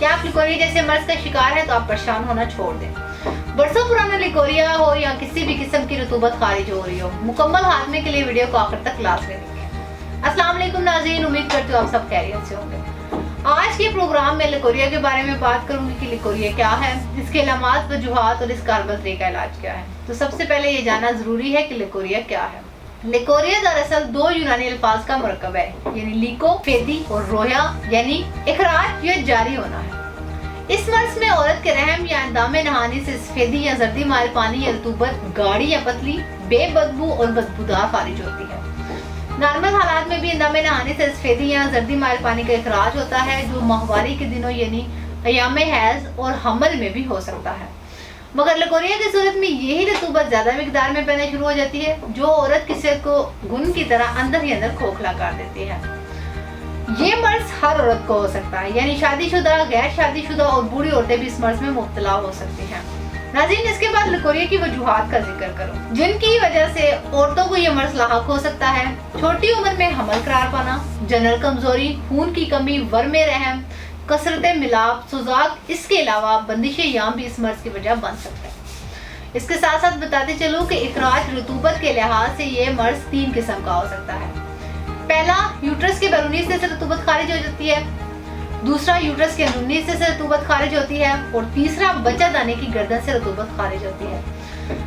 क्या आप लिकोरिया जैसे मर्ज का शिकार है तो आप परेशान होना छोड़ दें। बरसों पुराना लिकोरिया हो या किसी भी किस्म की रतूबत खारिज हो रही हो, मुकम्मल खात्मे के लिए वीडियो को आखिर तक लाज़मी देखें। अस्सलाम वालेकुम नाज़रीन, उम्मीद करती हूँ आप सब खैरियत से होंगे। आज के प्रोग्राम में लिकोरिया के बारे में बात करूंगी कि लिकोरिया क्या है, इसके अलामात, वजूहात और इसका हर्बल का इलाज क्या है। तो सबसे पहले ये जानना जरूरी है कि लिकोरिया क्या है। लिकोरिया दरअसल दो यूनानी अल्फाज का मरकब है, यानी लीको फेदी और रोया यानी इखराज या जारी होना है। इस मर्ज में औरत के रहम या अंदामे नहाने से सफेदी या जर्दी माइल पानी या रतूबत गाढ़ी या पतली, बेबदबू और बदबूदार खारिज होती है। नॉर्मल हालात में भी अंदामे नहाने से सफेदी या जर्दी माइल पानी का इखराज होता है, जो माहवारी के दिनों यानी अयामे हैज और हमल में भी हो सकता है। मगर लिकोरिया की सूरत में यही रतूबत ज्यादा मिकदार में बहना शुरू हो जाती है, जो औरत की सेहत को घुन की तरह अंदर ही अंदर खोखला कर देती है। ये मर्ज हर औरत को हो सकता है, यानी शादीशुदा, गैर शादीशुदा और बूढ़ी औरतें भी इस मर्ज में मुब्तला हो सकती हैं। नाज़रीन, इसके बाद लिकोरिया की वजूहात का जिक्र करो जिनकी वजह से औरतों को यह मर्ज लाहक हो सकता है। छोटी उम्र में हमल करार पाना, जनरल कमजोरी, खून की कमी, वर्म रहम, कसरत मिलाप, सुजाक, इसके अलावा बंदिश याम भी इस मर्ज की वजह बन सकता है। इसके साथ साथ बताते चलो कि इखराज रतूबत के लिहाज से ये मर्ज 3 किस्म का हो सकता है। पहला, यूट्रस के बैरूनी हिस्से से रतूबत खारिज हो जाती है। दूसरा, यूट्रस के अंदरूनी हिस्से से रतूबत खारिज होती है। और तीसरा, बच्चा दाने की गर्दन से रतूबत खारिज होती है।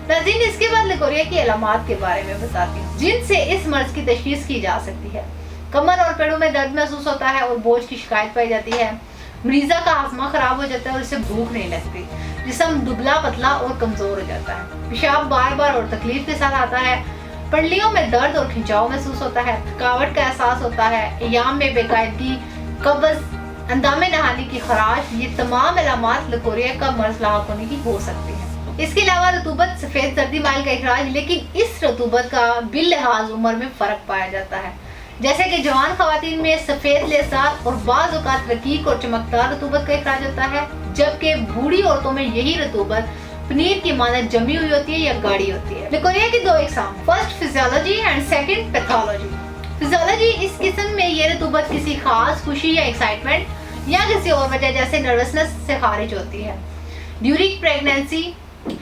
नाज़रीन, इसके बाद लिकोरिया की अलामात के बारे में बताती हूँ जिनसे इस मर्ज की तशखीस की जा सकती है। कमर और पेड़ों में दर्द महसूस होता है और बोझ की शिकायत पाई जाती है। मरीजा का हाजमा खराब हो जाता है और इसे भूख नहीं लगती। जिस्म दुबला पतला और कमजोर हो जाता है। पेशाब बार बार और तकलीफ के साथ आता है। पंडलियों में दर्द और खिंचाव महसूस होता है। थकावट का एहसास होता है। याम में बेकायदगी, कब्ज, अंदामे नहाने की खराश, ये तमाम अलामात लिकोरिया का मर्ज लाहक होने की हो सकती है। इसके अलावा रतूबत, सफेद सर्दी माइल का इखराज, लेकिन इस रतूबत का बिल लिहाज उम्र में फर्क पाया जाता है। जैसे कि जवान खवातीन में सफेद लेसार और बाज़ औक़ात रकीक और चमकदार रतूबत का इखराज होता है, जबकि बूढ़ी औरतों में यही रतूबत पनीर की मानद जमी हुई होती है या गाढ़ी होती है। लिकोरिया की 2 अक़साम, first physiology and second pathology. Physiology, इस किस्म में ये रतूबत किसी खास खुशी या एक्साइटमेंट या किसी और वजह जैसे नर्वसनेस से खारिज होती है। ड्यूरिंग प्रेगनेंसी,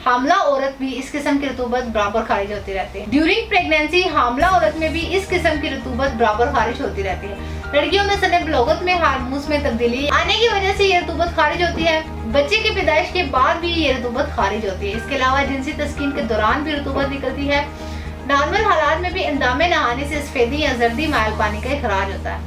हामला औरत भी इस किस्म की रतूबत बराबर खारिज होती रहती है। ड्यूरिंग प्रेगनेंसी, हामला औरत में भी इस किस्म की रतूबत बराबर खारिज होती रहती है। लड़कियों में सने बलोगत में हार्मोन्स में तब्दीली आने की वजह से ये रतूबत खारिज होती है। बच्चे की पैदाइश के बाद भी ये रतूबत खारिज होती है। इसके अलावा जिनसी तस्कीन के दौरान भी रतूबत निकलती है। नॉर्मल हालात में भी अंदामे नहाने से सफेदी या जर्दी माइल पानी का इखराज होता है,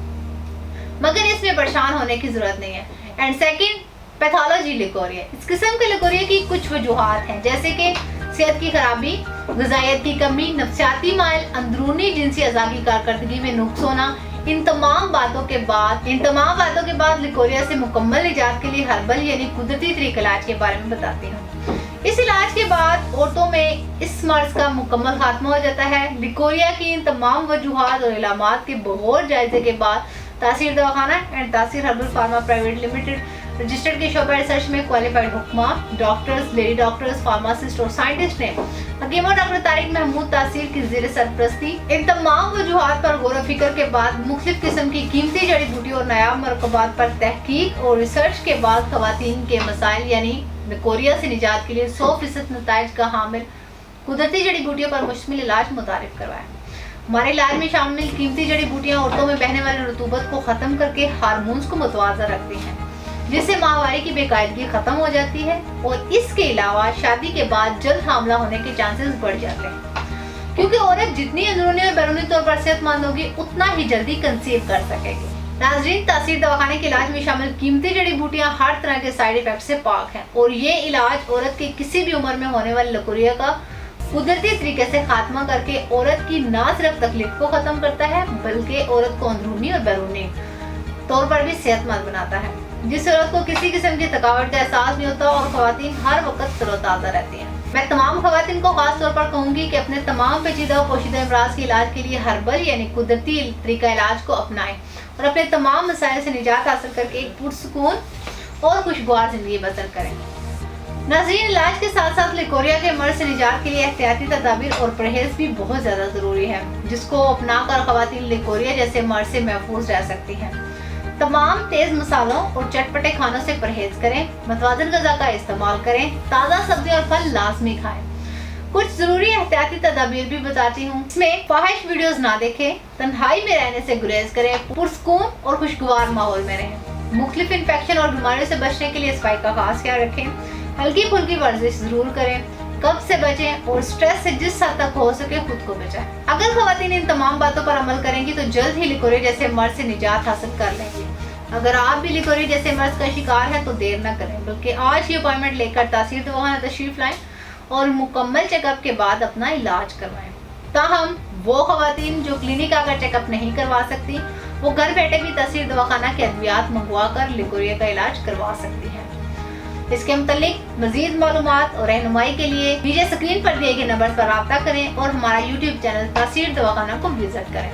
मगर इसमें परेशान होने की जरूरत नहीं है। And second, pathology leucorrhoea. इस किस्म के लिकोरिया की कुछ वजूहात हैं, जैसे कि सेहत की खराबी, ग़िज़ाइयत की कमी, नफ्सियाती माइल, अंदरूनी जिनसी अज़ा की कारकर्दगी में नुक्स होना। इन तमाम बातों के बाद लिकोरिया से मुकम्मल निजात के लिए हर्बल यानी कुदरती तरीके इलाज के बारे में बताती हूँ। इस इलाज के बाद औरतों में इस मर्ज का मुकम्मल खात्मा हो जाता है। लिकोरिया की इन तमाम वजूहात और इलामात के बहुत जायजे के बाद तासीर दवाखाना एंड तासीर herbal pharma private limited registered के शोबा रिसर्च में क्वालिफाइड हुक्मा, डॉक्टर्स, लेडी डॉक्टर्स, फार्मासिस्ट और साइंटिस्ट ने हकीम डॉक्टर तारिक महमूद तासीर की ज़ेर सरपरस्ती इन तमाम वजूहात पर गौर फिक्र के बाद मुख्तलिफ किस्म की कीमती जड़ी बूटी और नायाब मरकबात पर तहकीक और रिसर्च के बाद खवातीन के मसाइल यानी लिकोरिया से निजात के लिए 100% नताइज का हामिल कुदरती जड़ी बूटियों पर मुश्तमिल इलाज मुतारिफ करवाया। हमारे इलाज में शामिल कीमती जड़ी बूटियाँ औरतों में बहने वाली रतूबत को ख़त्म करके हार्मोन्स को मुतवाज़ा रखती हैं, जिससे माहवारी की बेकायदगी खत्म हो जाती है। और इसके अलावा शादी के बाद जल्द हामला होने के चांसेस बढ़ जाते हैं, क्योंकि औरत जितनी अंदरूनी और बैरूनी तौर पर सेहतमंद होगी उतना ही जल्दी कंसीव कर सकेगी। नाज़रीन, तासीर दवाखाने के इलाज में शामिल कीमती जड़ी बूटियाँ हर तरह के साइड इफेक्ट से पाक हैं और ये इलाज औरत की किसी भी उम्र में होने वाली लिकोरिया का कुदरती तरीके से खात्मा करके औरत की न सिर्फ तकलीफ को खत्म करता है, बल्कि औरत को अंदरूनी और बैरूनी तौर पर भी सेहतमंद बनाता है, जिस औरत को किसी किस्म की थकावट का एहसास नहीं होता और खवातीन हर वक्त तरोताज़ा रहती हैं। मैं तमाम खवातीन को खास तौर पर कहूँगी कि अपने तमाम पेचीदा और पोशीदा अमराज के इलाज के लिए हर्बल यानी कुदरती तरीका इलाज को अपनाएं और अपने तमाम मसाइल से निजात हासिल करके एक पुरसुकून और खुशगवार जिंदगी बसर करें। नाज़रीन, इलाज के साथ साथ लिकोरिया के मर्ज से निजात के लिए एहतियाती तदाबीर और परहेज भी बहुत ज़्यादा ज़रूरी है, जिसको अपना कर खवातीन लिकोरिया जैसे मर्ज से महफूज रह सकती हैं। तमाम तेज मसालों और चटपटे खानों से परहेज करें, मतवाजन ग़िज़ा का इस्तेमाल करें, ताज़ा सब्जी और फल लाजमी खाएं। कुछ ज़रूरी एहतियाती तदाबीर भी बताती हूँ। इसमें फाहिश वीडियोस ना देखें, तन्हाई में रहने से गुरेज करें, पुरसकून और खुशगवार माहौल में रहें। मुख्तलिफ इन्फेक्शन और बीमारियों से बचने के लिए सफाई का खास ख्याल रखें। हल्की फुल्की वर्जिश ज़रूर करें, कब्ज से बचें और स्ट्रेस से जिस हद तक हो सके खुद को बचाएं। अगर ख़वातीन इन तमाम बातों पर अमल करेंगी तो जल्द ही लिकोरिया जैसे मर्ज से निजात हासिल कर लेंगी। अगर आप भी लिकोरिया जैसे मर्ज का शिकार हैं तो देर न करें, बल्कि आज ही अपॉइंटमेंट लेकर तासीर दवाखाना तशरीफ लाएं और मुकम्मल चेकअप के बाद अपना इलाज करवाएं। ताहम वो ख़वातीन जो क्लिनिक आकर चेकअप नहीं करवा सकती, वो घर बैठे भी तासीर दवाखाना के अद्वियात मंगवा कर लिकोरिया का इलाज करवा सकती हैं। इसके मुतालिक मज़ीद मालूमात और रहनुमाई के लिए नीचे स्क्रीन पर दिए गए नंबर पर रब्ता करें और हमारा यूट्यूब चैनल तासीर दवाखाना को विजिट करें।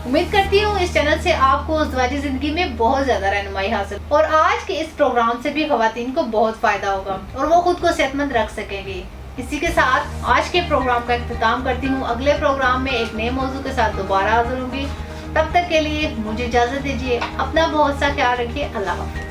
उम्मीद करती हूँ इस चैनल से आपको ज़िंदगी ज़िंदगी में बहुत ज़्यादा रहनुमाई हासिल और आज के इस प्रोग्राम से भी ख़वातीन को बहुत फ़ायदा होगा और वो खुद को सेहतमंद रख सकेंगी। इसी के साथ आज के प्रोग्राम का इख्तिताम करती हूँ। अगले प्रोग्राम में एक नए मौजू के साथ दोबारा हाजिर होंगी। तब तक के लिए मुझे इजाज़त दीजिए। अपना बहुत सा ख्याल रखिए। अल्लाह हाफ़िज़।